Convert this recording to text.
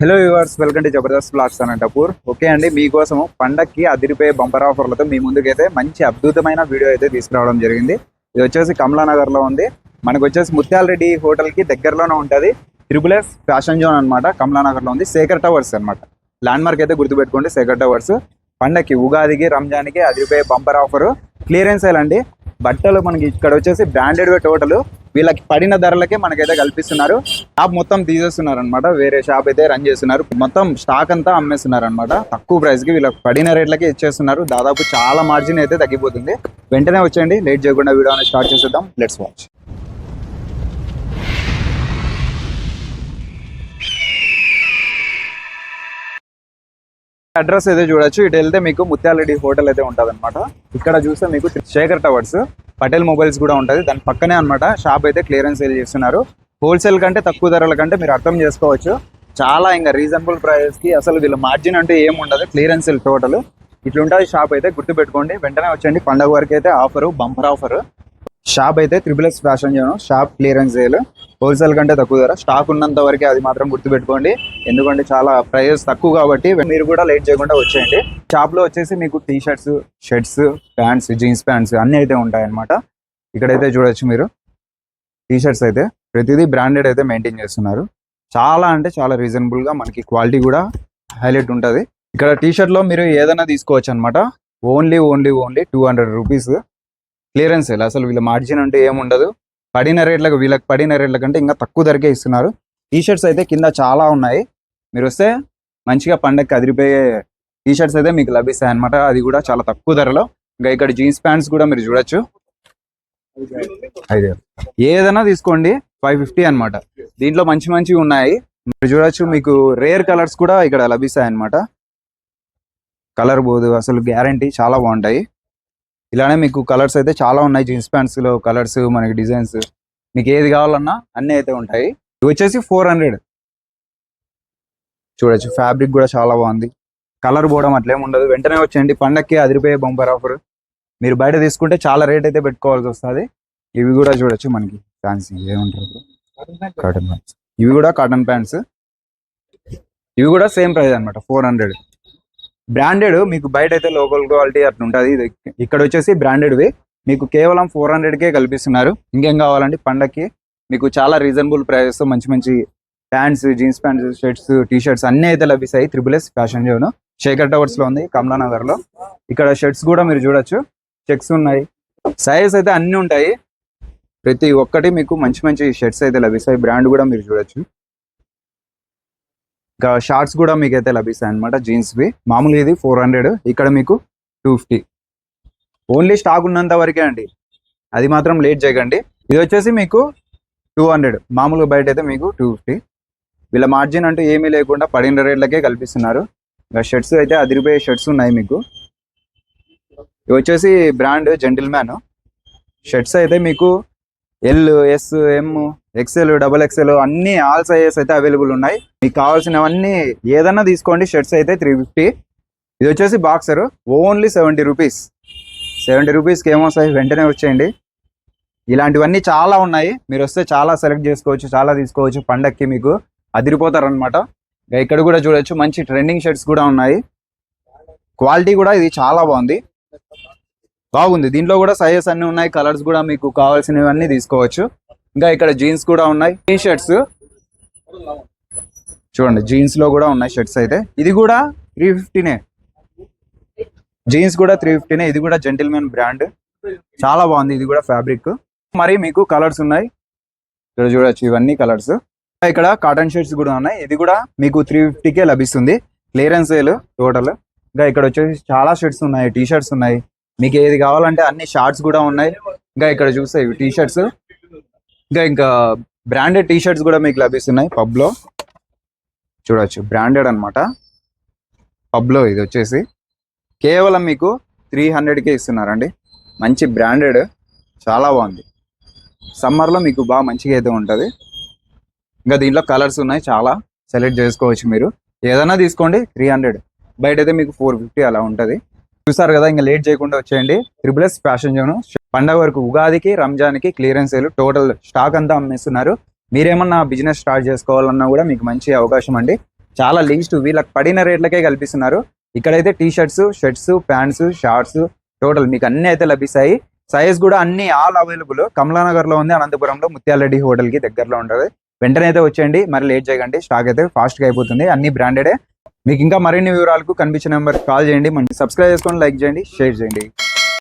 Hello viewers, welcome to Jabardasth blogs Anantapur. Okay అండి, మీకోసం పండక్కి అదిరిపోయే బంపర్ ఆఫర్లతో మీ ముందుకైతే మంచి అద్భుతమైన వీడియో అయితే తీసుకురావడం జరిగింది. ఇది వచ్చేసి కమలానగర్ లో ఉంది. మనకు వచ్చేసి ముత్యాల రెడ్డి హోటల్ కి దగ్గరలోనే ఉంటుంది. ట్రిపుల్ ఫ్యాషన్ జోన్ అనమాట. కమలానగర్ లో ఉంది. శేఖర్ టవర్స్ అనమాట. ల్యాండ్ మార్క్ అయితే గుర్తుపెట్టుకోండి, శేఖర్ టవర్స్. పండక్కి ఉగాదికి రంజాన్కి అదిరిపోయే బంపర్ ఆఫర్ క్లియరెన్స్ సేల్ అండి. బట్టలు మనకి ఇక్కడ వచ్చేసి బ్రాండెడ్ టోటల్ వీళ్ళకి పడిన ధరలకే మనకైతే కల్పిస్తున్నారు. షాప్ మొత్తం తీసేస్తున్నారు అనమాట. వేరే షాప్ అయితే రన్ చేస్తున్నారు. మొత్తం స్టాక్ అంతా అమ్మేస్తున్నారు అనమాట. తక్కువ ప్రైస్ కి వీళ్ళకి పడిన రేట్లకే ఇచ్చేస్తున్నారు. దాదాపు చాలా మార్జిన్ అయితే తగ్గిపోతుంది. వెంటనే వచ్చేయండి, లేట్ చేయకుండా వీడియోని స్టార్ట్ చేసేద్దాం. Let's watch. అడ్రస్ అయితే చూడొచ్చు. ఇటు వెళ్తే మీకు ముత్యాలరెడ్డి హోటల్ అయితే ఉంటుంది అనమాట. ఇక్కడ చూస్తే మీకు శేఖర్ టవర్స్, పటేల్ మొబైల్స్ కూడా ఉంటుంది. దాని పక్కనే అనమాట షాప్ అయితే క్లియరెన్స్ సేల్ చేస్తున్నారు. హోల్సేల్ కంటే తక్కువ ధరల కంటే మీరు అర్థం చేసుకోవచ్చు. చాలా ఇంకా రీజనబుల్ ప్రైస్ కి అసలు వీళ్ళ మార్జిన్ అంటే ఏముండదు. క్లియరెన్స్ సేల్ టోటల్ ఇట్లుంటుంది షాప్ అయితే. గుర్తుపెట్టుకోండి, వెంటనే వచ్చండి. పండుగ వరకు అయితే ఆఫర్, బంపర్ ఆఫర్. షాప్ అయితే triple fashion zone. Shop clearance sale. Wholesale కంటే తక్కువ ధర. స్టాక్ ఉన్నంత వరకే, అది మాత్రం గుర్తుపెట్టుకోండి. ఎందుకంటే చాలా ప్రైజెస్ తక్కువ కాబట్టి మీరు కూడా లేట్ చేయకుండా వచ్చేయండి. షాప్ లో వచ్చేసి మీకు tea shirts, shirts, pants, jeans pants అన్ని అయితే ఉంటాయన్నమాట. ఇక్కడైతే చూడొచ్చు మీరు. టీ షర్ట్స్ అయితే ప్రతిదీ బ్రాండెడ్ అయితే మెయింటైన్ చేస్తున్నారు. చాలా అంటే చాలా రీజనబుల్ గా, మనకి క్వాలిటీ కూడా హైలైట్ ఉంటుంది. ఇక్కడ టీ షర్ట్ లో మీరు ఏదైనా తీసుకోవచ్చు అనమాట. Only 200 rupees clearance sale. అసలు వీళ్ళ మార్జిన్ అంటే ఏముండదు. పడిన రేట్లకు, వీళ్ళకి పడిన రేట్ల కంటే ఇంకా తక్కువ ధరకే ఇస్తున్నారు. టీ షర్ట్స్ అయితే కింద చాలా ఉన్నాయి. మీరు వస్తే మంచిగా పండగకి అదిరిపోయే టీ షర్ట్స్ అయితే మీకు లభిస్తాయి అనమాట. అది కూడా చాలా తక్కువ ధరలో. ఇంకా ఇక్కడ జీన్స్ ప్యాంట్స్ కూడా మీరు చూడొచ్చు. ఏదైనా తీసుకోండి, 550 అనమాట. దీంట్లో మంచి మంచివి ఉన్నాయి. మీరు చూడొచ్చు. మీకు రేర్ కలర్స్ కూడా ఇక్కడ లభిస్తాయి అనమాట. కలర్ పోదు, అసలు గ్యారంటీ. చాలా బాగుంటాయి. ఇలానే మీకు కలర్స్ అయితే చాలా ఉన్నాయి. జీన్స్ ప్యాంట్స్ లో కలర్స్, మనకి డిజైన్స్, మీకు ఏది కావాలన్నా అన్ని అయితే ఉంటాయి. ఇవి వచ్చేసి 400 చూడొచ్చు. ఫ్యాబ్రిక్ కూడా చాలా బాగుంది. కలర్ పోవడం అట్లేం ఉండదు. వెంటనే వచ్చేయండి, పండక్కి అదిరిపోయే బంపర్ ఆఫర్. మీరు బయట తీసుకుంటే చాలా రేట్ అయితే పెట్టుకోవాల్సి వస్తుంది. ఇవి కూడా చూడొచ్చు. మనకి ఫ్యాన్సీ ఏముంటారు, కాటన్ ప్యాంట్స్. ఇవి కూడా కాటన్ ప్యాంట్స్. ఇవి కూడా సేమ్ ప్రైస్ అనమాట, 400. బ్రాండెడ్ మీకు బయట అయితే లోకల్ క్వాలిటీ అట్లా ఉంటుంది. ఇక్కడ వచ్చేసి బ్రాండెడ్వి మీకు కేవలం 400కే కల్పిస్తున్నారు. ఇంకేం కావాలంటే పండక్కి మీకు చాలా రీజనబుల్ ప్రైజెస్ మంచి మంచి pants, jeans pants, shirts, T shirts అన్ని అయితే లభిస్తాయి. Triple fashion zone Shekhar towers లో ఉంది, కమలానగర్ లో. ఇక్కడ షర్ట్స్ కూడా మీరు చూడొచ్చు. చెక్స్ ఉన్నాయి. సైజెస్ అయితే అన్ని ఉంటాయి. ప్రతి ఒక్కటి మీకు మంచి మంచి షర్ట్స్ అయితే లభిస్తాయి. బ్రాండ్ కూడా మీరు చూడొచ్చు. ఇంకా షార్ట్స్ కూడా మీకు అయితే లభిస్తాయి అనమాట. జీన్స్వి మామూలుగా ఇది 400, ఇక్కడ మీకు 250. ఓన్లీ స్టాక్ ఉన్నంత వరకే అండి, అది మాత్రం లేట్ చేయకండి. ఇది వచ్చేసి మీకు 200, మామూలుగా బయట అయితే మీకు 250. వీళ్ళ మార్జిన్ అంటూ ఏమీ లేకుండా పడిన రేట్లకే కల్పిస్తున్నారు. ఇంకా షర్ట్స్ అయితే అదిరిపోయే షర్ట్స్ ఉన్నాయి మీకు. ఇవి వచ్చేసి బ్రాండ్ జెంటిల్మ్యాన్ షర్ట్స్ అయితే మీకు ఎల్, ఎస్, ఎం, ఎక్సెల్, XXL అన్ని ఆల్ సైజెస్ అయితే అవైలబుల్ ఉన్నాయి. మీకు కావాల్సినవన్నీ ఏదన్నా తీసుకోండి. షర్ట్స్ అయితే 350. ఇది వచ్చేసి బాక్సర్, ఓన్లీ 70 రూపీస్. 70 రూపీస్కి ఏమొస్తాయి, వెంటనే వచ్చేయండి. ఇలాంటివన్నీ చాలా ఉన్నాయి. మీరు వస్తే చాలా సెలెక్ట్ చేసుకోవచ్చు, చాలా తీసుకోవచ్చు. పండక్కి మీకు అదిరిపోతారు అనమాట. ఇక్కడ కూడా చూడొచ్చు. మంచి ట్రెండింగ్ షర్ట్స్ కూడా ఉన్నాయి. క్వాలిటీ కూడా ఇది చాలా బాగుంది. దీంట్లో కూడా సైజెస్ అన్ని ఉన్నాయి. కలర్స్ కూడా మీకు కావాల్సినవన్నీ తీసుకోవచ్చు. ఇంకా ఇక్కడ జీన్స్ కూడా ఉన్నాయి. టీ షర్ట్స్ చూడండి, జీన్స్ లో కూడా ఉన్నాయి షర్ట్స్ అయితే. ఇది కూడా 350నే. జీన్స్ కూడా 350నే. ఇది కూడా జెంటిల్మెన్ బ్రాండ్, చాలా బాగుంది. ఇది కూడా ఫ్యాబ్రిక్. మరి మీకు కలర్స్ ఉన్నాయి. ఇక్కడ చూడొచ్చు, ఇవన్నీ కలర్స్. ఇక్కడ కాటన్ షర్ట్స్ కూడా ఉన్నాయి. ఇది కూడా మీకు 350కే లభిస్తుంది. Clearance sale total. ఇంకా ఇక్కడ వచ్చేసి చాలా షర్ట్స్ ఉన్నాయి, టీ షర్ట్స్ ఉన్నాయి. మీకు ఏది కావాలంటే అన్ని షార్ట్స్ కూడా ఉన్నాయి. ఇంకా ఇక్కడ చూస్తే ఇవి టీ షర్ట్స్. ఇంకా బ్రాండెడ్ టీ షర్ట్స్ కూడా మీకు లభిస్తున్నాయి. పబ్లో చూడొచ్చు, బ్రాండెడ్ అనమాట. పబ్లో ఇది వచ్చేసి కేవలం మీకు 300కే ఇస్తున్నారండి. మంచి బ్రాండెడ్, చాలా బాగుంది. సమ్మర్లో మీకు బాగా మంచిగా అయితే ఉంటుంది. ఇంకా దీంట్లో కలర్స్ ఉన్నాయి, చాలా సెలెక్ట్ చేసుకోవచ్చు. మీరు ఏదైనా తీసుకోండి. 300, బయట అయితే మీకు 450 అలా ఉంటుంది. చూసారు కదా, ఇంకా లేట్ చేయకుండా వచ్చేయండి. ట్రిపుల్ ఫ్యాషన్ జోన్ పండగ వరకు, ఉగాదికి రంజాన్కి క్లియరెన్స్ సేల్. టోటల్ స్టాక్ అంతా అమ్మేస్తున్నారు. మీరేమన్నా బిజినెస్ స్టార్ట్ చేసుకోవాలన్నా కూడా మీకు మంచి అవకాశం అండి. చాలా లీస్ట్ వీళ్ళకి పడిన రేట్లకే కల్పిస్తున్నారు. ఇక్కడైతే T shirts, shirts, pants, shorts total మీకు అన్ని అయితే లభిస్తాయి. సైజ్ కూడా అన్ని ఆల్ అవైలబుల్. కమలానగర్ లో ఉంది, అనంతపురంలో ముత్యాలరెడ్డి హోటల్ కి దగ్గరలో ఉంటుంది. వెంటనే అయితే వచ్చేయండి, మరి లేట్ చేయకండి, స్టాక్ అయితే ఫాస్ట్ గా అయిపోతుంది. అన్ని బ్రాండెడే. మీకు ఇంకా మరిన్ని వివరాలకు కనిపించిన నెంబర్ కాల్ చేయండి, సబ్స్క్రైబ్ చేసుకోండి, లైక్ చేయండి, షేర్ చేయండి.